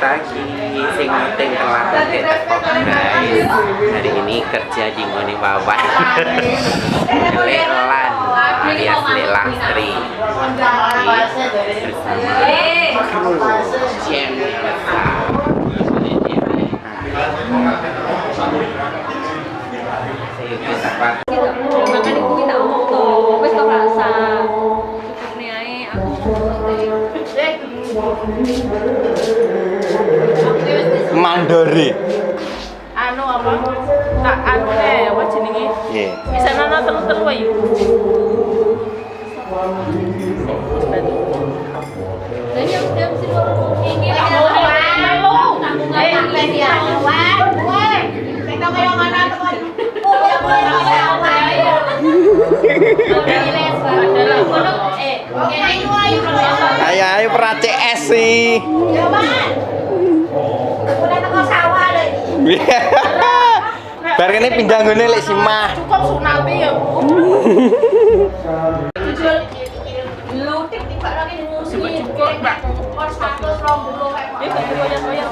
pagi, sing penting telat teko guys. Hari ini kerja di ngone wawan. Lelan alias Lelastri. Bersama Jem Makan iku kita omong to, wis to rasa. Cukupne ae aku. Mandori. Anu apa? Tak anu apa jenenge? Nggih. Bisa nana telu-telu ae. Lah yang sing ini Ayo pra CS sih. Bar kene pindah ngene lek Simah. Cukup sunati ya. lutik tiba lagi ngusi. Cukup, Mbak. Kos 120 kayak. Goyang-goyang.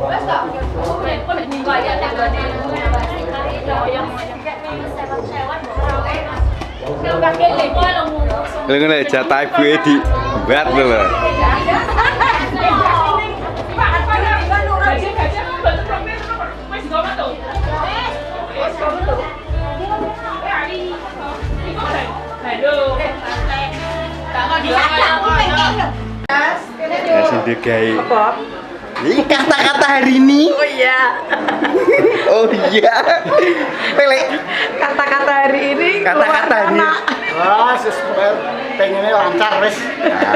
Wes tak. Kok nek dibayar tak gede. Lha ngene jatah Ibu Edi. Buat lho. Ya sing digawe. Apa? Ini kata-kata hari ini. Oh iya. Oh iya. Pelek. Kata-kata hari ini. Kata-kata hari ini. Wah, pengennya lancar wis.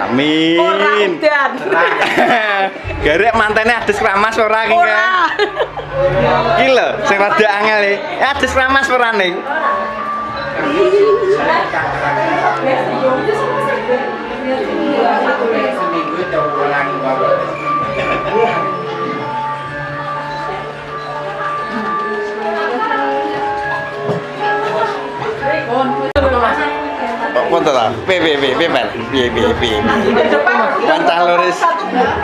Amin. Orang dan. Garek mantene ades kramas ora ki Ora. Ki lho sing rada angel e. Ades kramas ora ning. Seminggu terulang bapak. Apa to ta? Piye. Kancah luris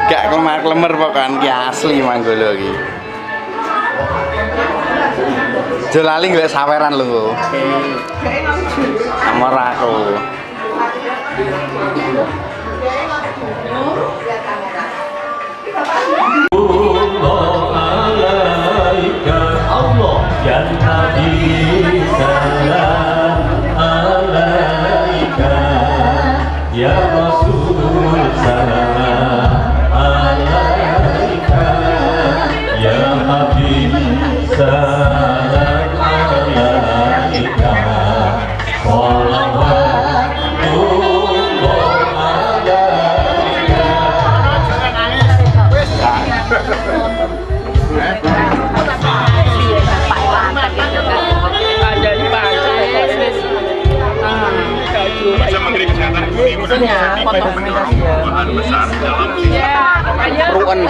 gak kelemar pokokan ki asli Manggolo iki. Jo lali golek saweran lho. Amor aku. Allah ya Nabi salam alaika ya Rasul salam alaika ya Habib salam alaika Ruan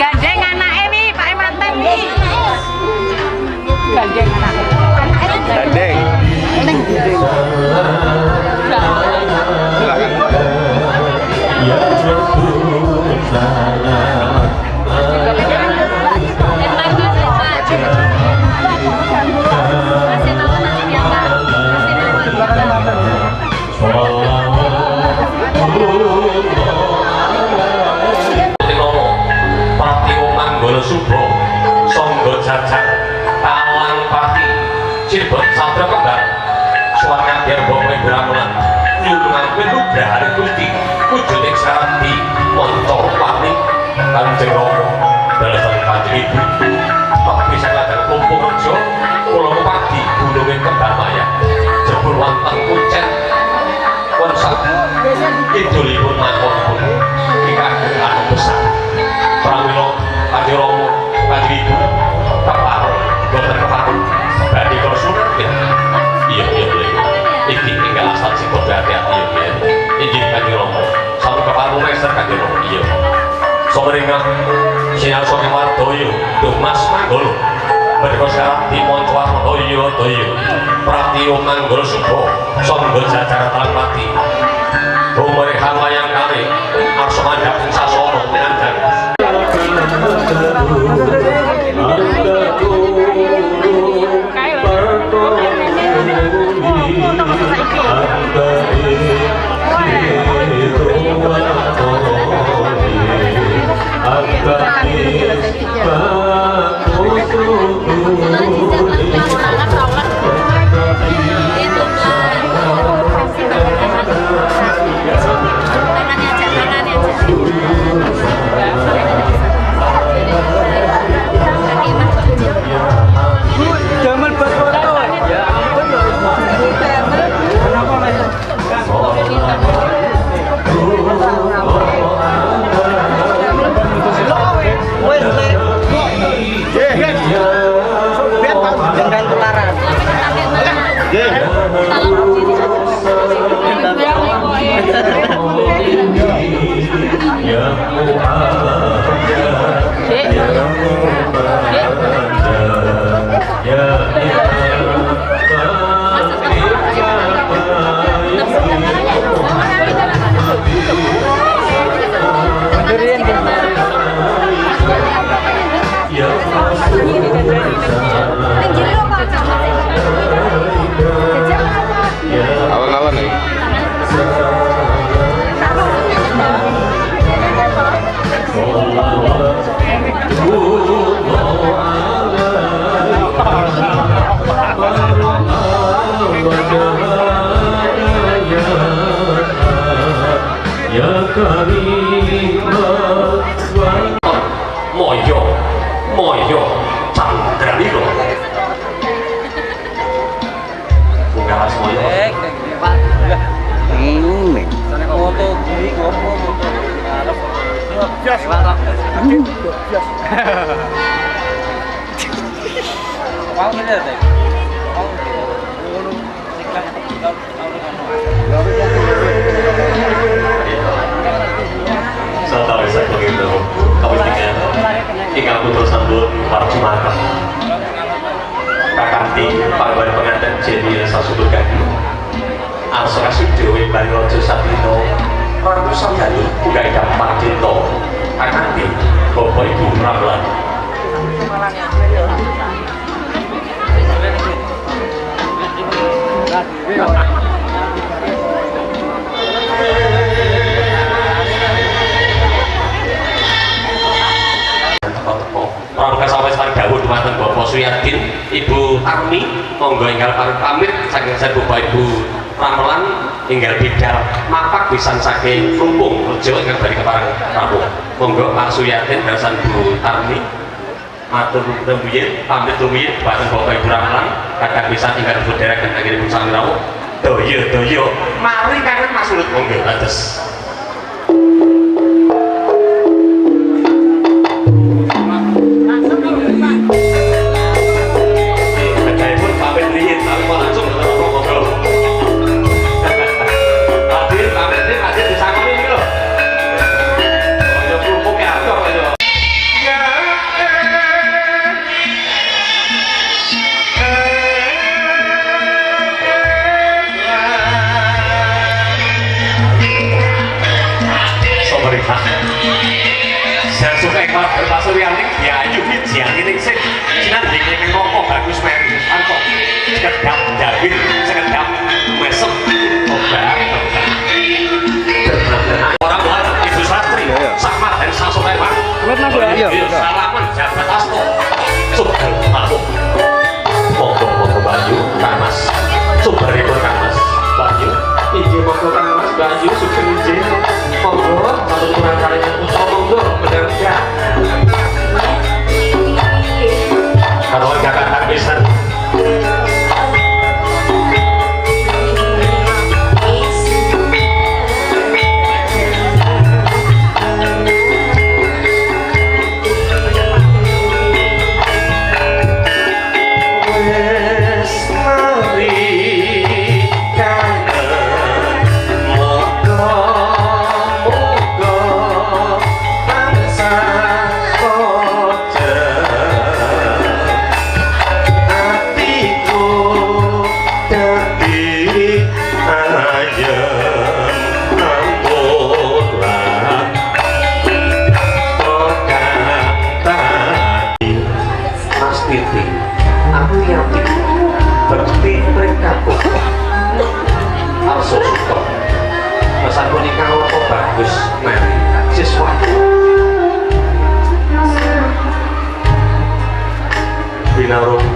Gandeng anake wi, Pak Manten wi. Gandeng anake. Gandeng. ya Rasul salam Subo, Songgo Jajar, Talang Pati, Cirebon Sabda Kembar, Suarga Biar Bongwe Bramulan, Nyulungan Penubra Hari Gusti, Wujuding Sarati, Moncol Pati, Kanjeng Romo, Dalasan Kanjeng Ibu, Pak Bisa Ladang Kumpung Rejo, Pulau Padi, Gunungin Kembar Maya, Jebul Wantang Kuncen, Konsak, Idulipun Makonpun, Kikagung Anu Besar, Pramilo, Kanjeng Romo, Kanjeng Ibu, Keparu, Dokter Keparu, Badi Korsunat, iya, iki tinggal asal si kode hati-hati, iya, izin Kanjeng Romo, sama Keparu Master Kanjeng Romo, iya, Someringan, Sinyal Soke Wardoyo, Dumas Manggolo, Berkosa Timon Cuarno, Doyo, Pratio Manggolo Subo, Songgo Jajar Talang Pati, Bumeri Hamayang Kali, Alon-alon nih. Moyo Candraniro Bunga Moyo Ini. Satawi saya begitu kawitingan ingkang putra sambut Parjumata Kakanti Panggawani pengantin Jenny Sasudur Gadi Arsana Sudewi Balirojo Satino Ratu Samdani Buka Idam Parjito Kakanti Bapak Ibu Ramlan Orang sampai sekarang dawuh dumateng Bapak Suyadin, Ibu Tarmi, monggo enggal pamit saking Bapak Ibu Ramelan enggal bidal mapak pisan saking Klumpung Rejo ingkang bari kepareng Prabu. Monggo Pak Suyadin dasan Bu Tarmi matur nuwun pamit rumiyin dumateng Bapak Ibu Ramelan kakang pisan ingkang sedherek dan anggenipun sami rawuh. Daya mari kangen Mas Ulut monggo atus. Saya suka ikut berpasur yang ini ya ayo bijian ini sih sinan bikin rokok bagus meri angkot sekedap jabir sekedap mesem obat orang Ibu Satri sama dan Samsul Eman salaman jabat asto sumber malu monggo Bayu Kang Mas sumberipun Kang Mas Bayu injih monggo Kang Mas Bayu sugeng injih monggo matur kurang kalian utama monggo benerja kalau jangan habisan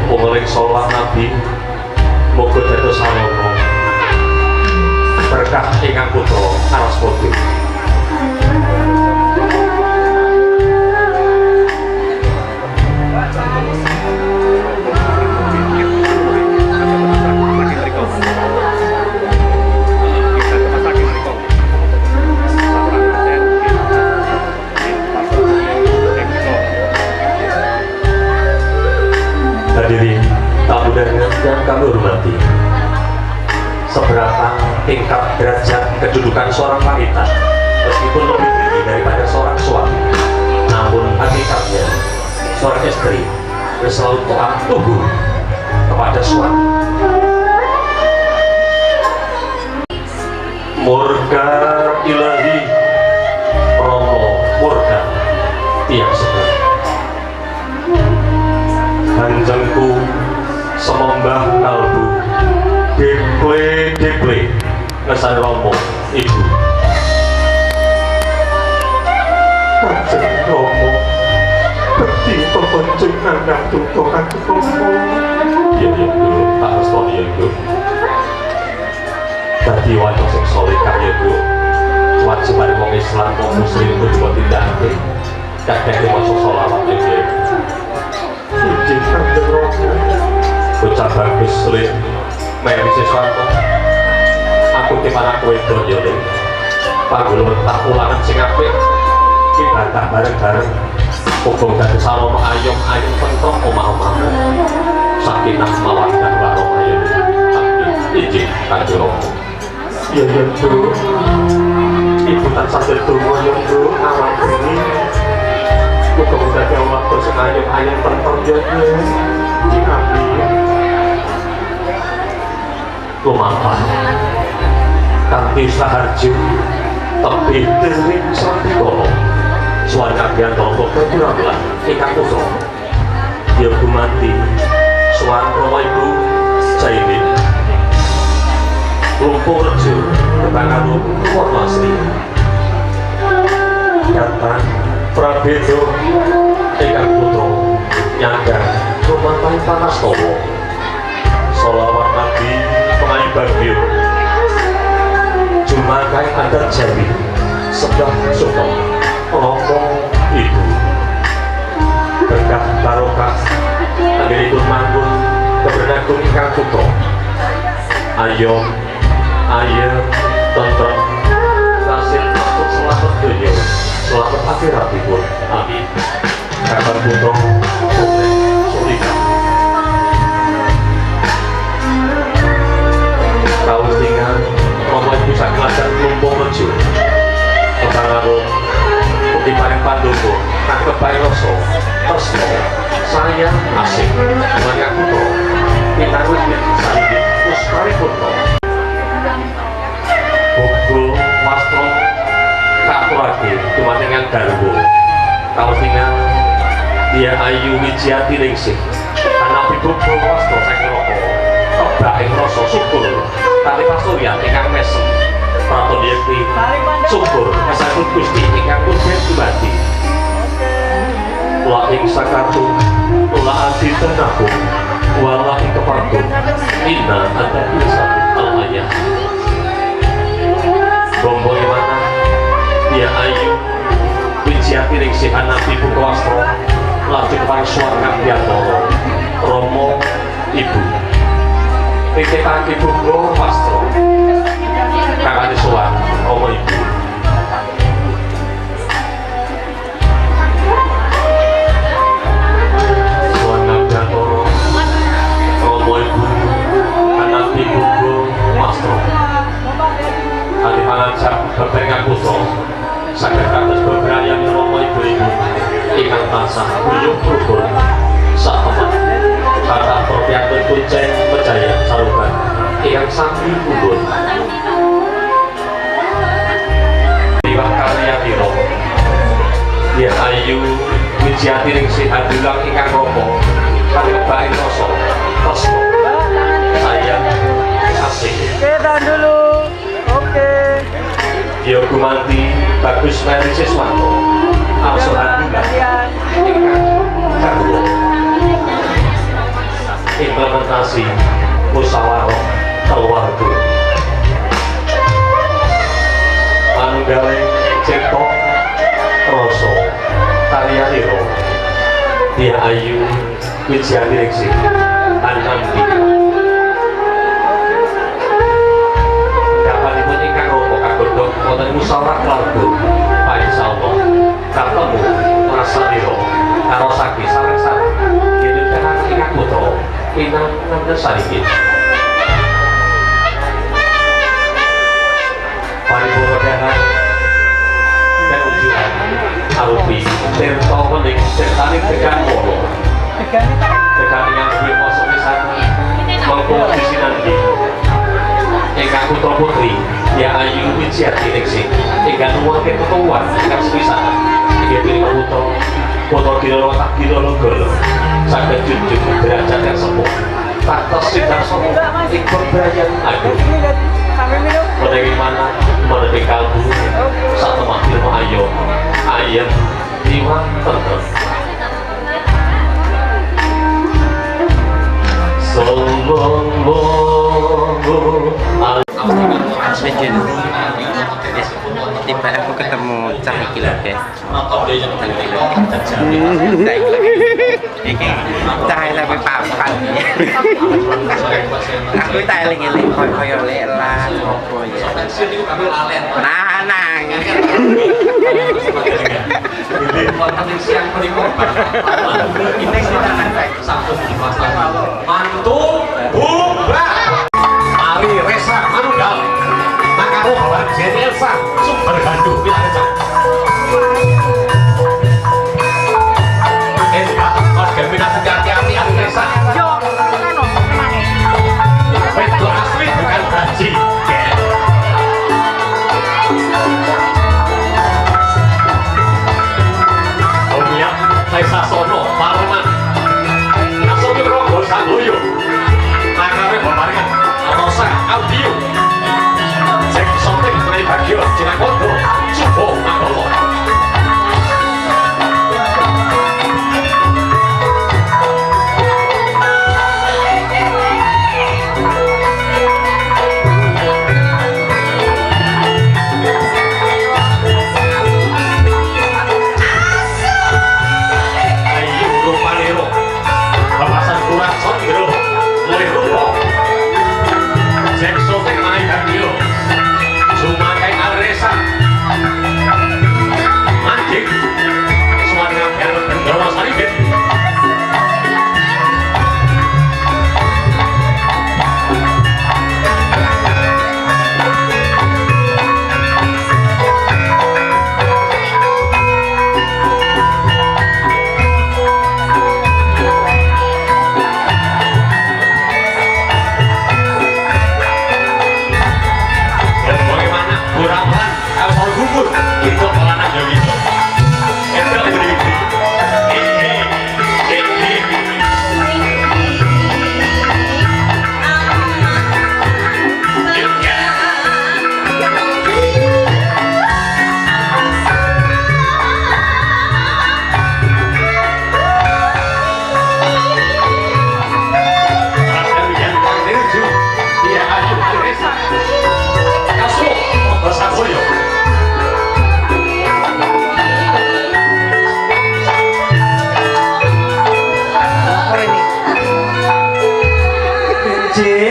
Umuling sholat Nabi moga dados sarana berkah ingkang putra Araspodi. Hadirin tamu dan yang kami hormati, seberapa tingkat derajat kedudukan seorang wanita meskipun lebih tinggi daripada seorang suami, namun hakikatnya seorang istri selalu taat tubuh kepada suami. Murka ilahi Romo murka tiang sebelah Hanjengku semembah kalbu deple ngesari Romo Ibu. Kanjeng Romo bekti pepenjengan yang tutukan Romo. Iya dulu tak respon ya dulu. Dadi wajib sing soleh kaya dulu. Wajib dari wong Islam wong Muslim itu juga tidak kakek masuk sholawat ya. Izin Kanjeng Romo bocah bagus sulit Mary Siswanto aku timana kowe donya le panggul tak ulangan sing apik ibadah bareng-bareng uga dadi sarana ayom-ayom pentrong omah-omahmu sakinah mawaddah warahmah ya izin Kanjeng Romo. Iya ya Bu ibu tak sadar donga ya Bu awak ini muga-muga Allah sing ayom-ayom pentrong ya diambil lumampah kanthi saharjo tebih dening Sandikala suwana biantara keturunan ingkang putra ya gumanti suwana Ibu Jaini Lumpur Rejo Kebangalu Purwono Asri datang Prabedo ingkang putra nyandang Rumantai Panastowo sholawat Nabi pengayu bagio jumakai adat Jawi sedah suka Romo Ibu berkah barokah anggenipun manggung kebernagung ingkang putra ayo tentrem kasih untuk selamat dunia selamat akhiratipun amin. Kabar putra putri Sulika kau tinggal Romo Ibu Sakelasan Lumpur Rejo Kebangalu Putih Paring Pandowo Nangkep Bayi Roso Tresno sayang asik Mangga Putra Pintar Wismit Sandi Puspari Putra Bogo Wastro Katurage Dumatengan Garwo kau tinggal dia Ayu Wijiati Ningsih Anapi Bogo Wastro Sakroko Kebak ing rasa syukur kali pasuryan ingkang mesem praton yakti syukur kasangkut Gusti ingkang kurben dumadi la ing sakatu la adi tenaku wala ing kepartu inna ada bisa al-ayah bombo imana dia Ayu Wijiati Ningsih Anapi Bogo Wastro laju kepada suarga biantara Romo Ibu Pikirkan Ibu Bogo Wastro kakak disuan Romo Ibu suan Nabiantoro Romo Ibu anak Ibu Bogo Wastro Alimanajak bebengan putra saged kados bebrayan Romo Ibu ingkang tansah buyung rukun satemen kata perpiantun kuncen percaya sarukan ingkang sami kubur liwat karya tiro dia Ayu Wijiati Ningsih Handulang ingkang romo kali kebain rasa Tresno sayang asik Kita dulu. Oke. dia gumanti Bagus Mary Siswanto Arso Handulang ingkang Garwo implementasi musyawarah keluarga manunggaling cipta rasa karyaniro Dia Ayu Wijianingsih Anandi pendapanipun ingkang rama kagodhog wonten musyawarah keluarga painsyaallah katemu rasanira karo sagi sareng-sareng dinudahaken ingkang putra inang nandhasaripun paripurna dahar dan ujian arupi tirta wening sertaning tegang mono tegang yang dimasuk di sana mengko disinandi ingkang putra putri Ya Ayu Wijianingsih ingkang nuwuhaken ketuan ingkang sepisan inggih punika putra Dinolo tak Dinolo Golo saged junjung derajat yang sepuh tatos sidarsana ing bebrayan agung menawi mana menawi kalbu sak temah ilmu ayo ayem jiwa tentrem tiba aku ketemu cah iki lho guys cah sampai papan aku tak eling-eling koyo lek lah opo ya nah mantu buba Ari Resa Manunggal Makaro Bapak Jenny Elsa Sumber Bandung Wilharja warga minat hati-hati Ari Resa itu asli bukan gaji Omnya Resa Sono Parman Nasoni Rogo Sandoyo Makare Baparingan Rosa Audio Cek Soting Menai Bagio Cinakodo Subo Manggolo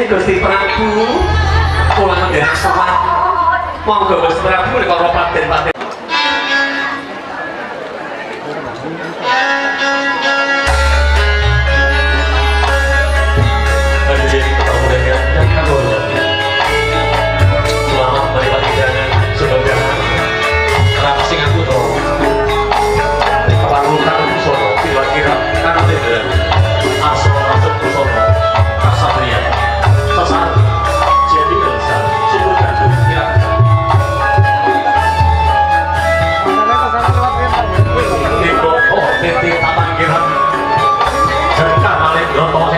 Gusti Prabu kula ngendhek sowan monggo Gusti Prabu nek ora paten-paten selamat menikmati jalan sebagai rapasing aku to panutan sono kira-kira karena tidak asal masuk ke sono kasatria sesat jadi Elsa sumber Bandung kira-kira Niko oh titik tapan kira jengkar malih lontong